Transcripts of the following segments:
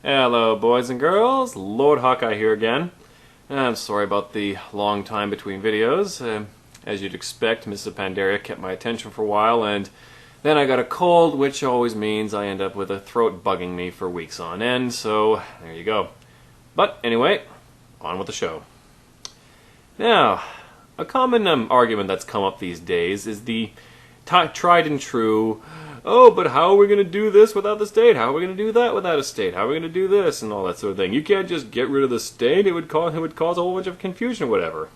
Hello boys and girls, Lord Hawkeye here again. I'm sorry about the long time between videos. As you'd expect, Mrs. Pandaria kept my attention for a while, and then I got a cold, which always means I end up with a throat bugging me for weeks on end, so there you go. But anyway, on with the show. Now, a common argument that's come up these days is the tried and true, oh, but how are we going to do this without the state? How are we going to do that without a state? How are we going to do this? And all that sort of thing. You can't just get rid of the state. It would cause a whole bunch of confusion or whatever.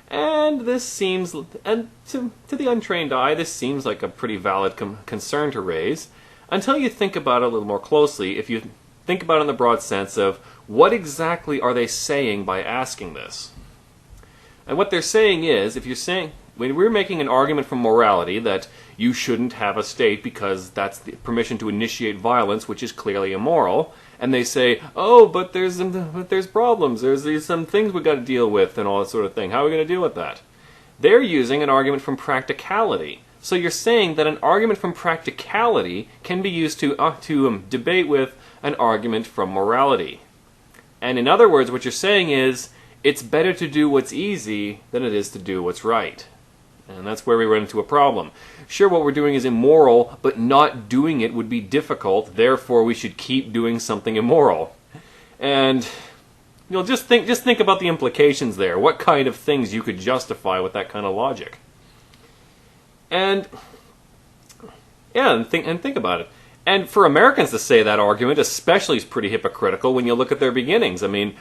And this seems, and to the untrained eye, this seems like a pretty valid concern to raise, until you think about it a little more closely. If you think about it in the broad sense of, what exactly are they saying by asking this? And what they're saying is, if you're saying, when we're making an argument from morality that you shouldn't have a state because that's the permission to initiate violence, which is clearly immoral, and they say, oh, but there's problems, there's some things we've got to deal with and all that sort of thing. How are we going to deal with that? They're using an argument from practicality. So you're saying that an argument from practicality can be used to debate with an argument from morality. And in other words, what you're saying is, it's better to do what's easy than it is to do what's right. And that's where we run into a problem. Sure, what we're doing is immoral, but not doing it would be difficult, therefore we should keep doing something immoral. And just think about the implications there. What kind of things you could justify with that kind of logic. And yeah, and think about it. And for Americans to say that argument especially is pretty hypocritical when you look at their beginnings. I mean,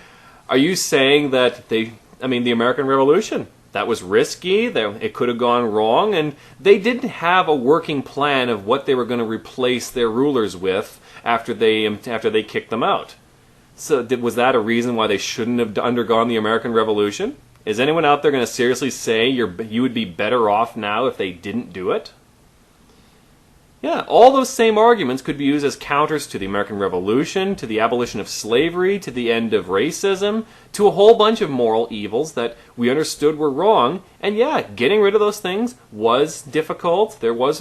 are you saying that the American Revolution, that was risky, that it could have gone wrong, and they didn't have a working plan of what they were going to replace their rulers with after they kicked them out? So was that a reason why they shouldn't have undergone the American Revolution? Is anyone out there going to seriously say you would be better off now if they didn't do it? Yeah, all those same arguments could be used as counters to the American Revolution, to the abolition of slavery, to the end of racism, to a whole bunch of moral evils that we understood were wrong. And yeah, getting rid of those things was difficult. There was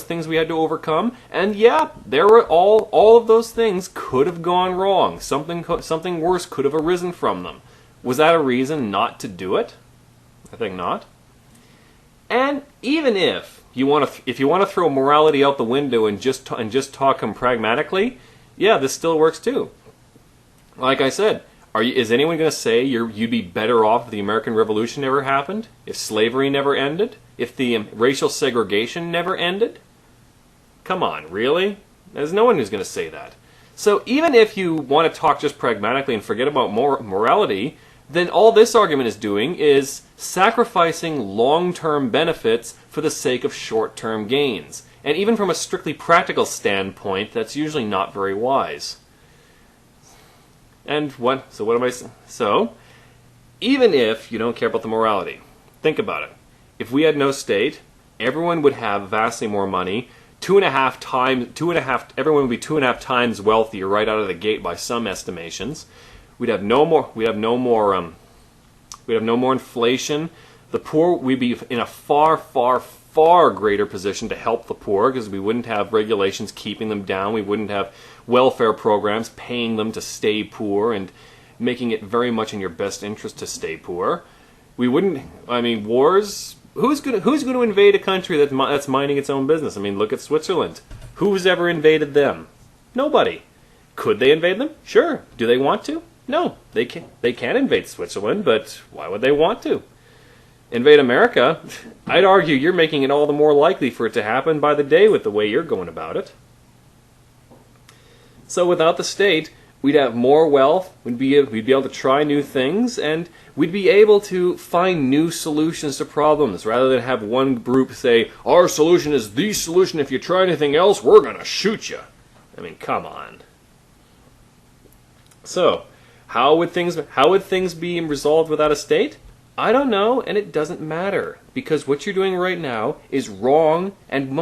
things we had to overcome. And yeah, there were all of those things could have gone wrong. Something worse could have arisen from them. Was that a reason not to do it? I think not. And even if you want to throw morality out the window and just talk pragmatically, yeah, this still works too. Like I said, is anyone going to say you'd be better off if the American Revolution never happened? If slavery never ended? If the racial segregation never ended? Come on, really? There's no one who's going to say that. So even if you want to talk just pragmatically and forget about morality, then all this argument is doing is sacrificing long-term benefits for the sake of short-term gains. And even from a strictly practical standpoint, that's usually not very wise. And so even if you don't care about the morality, think about it. If we had no state, everyone would have vastly more money, everyone would be 2.5 times wealthier right out of the gate by some estimations. We'd have no more inflation. The poor, we'd be in a far, far, far greater position to help the poor because we wouldn't have regulations keeping them down. We wouldn't have welfare programs paying them to stay poor and making it very much in your best interest to stay poor. We wouldn't. Wars. Who's going to invade a country that's minding its own business? Look at Switzerland. Who's ever invaded them? Nobody. Could they invade them? Sure. Do they want to? No, they can't invade Switzerland, but why would they want to? Invade America? I'd argue you're making it all the more likely for it to happen by the day with the way you're going about it. So without the state, we'd have more wealth, we'd be able to try new things, and we'd be able to find new solutions to problems, rather than have one group say, our solution is the solution, if you try anything else, we're going to shoot you. Come on. So, how would things be resolved without a state? I don't know, and it doesn't matter, because what you're doing right now is wrong, and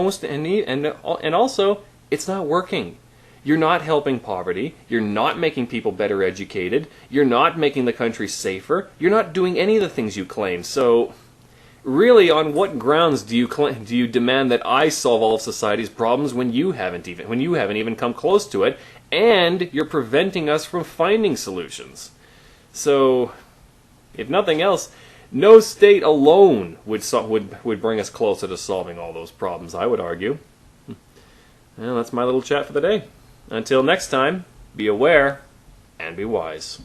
also it's not working. You're not helping poverty. You're not making people better educated. You're not making the country safer. You're not doing any of the things you claim. So, really, on what grounds do you demand that I solve all of society's problems when you haven't even come close to it, and you're preventing us from finding solutions? So, if nothing else, no state alone would bring us closer to solving all those problems, I would argue. Well, that's my little chat for the day. Until next time, be aware and be wise.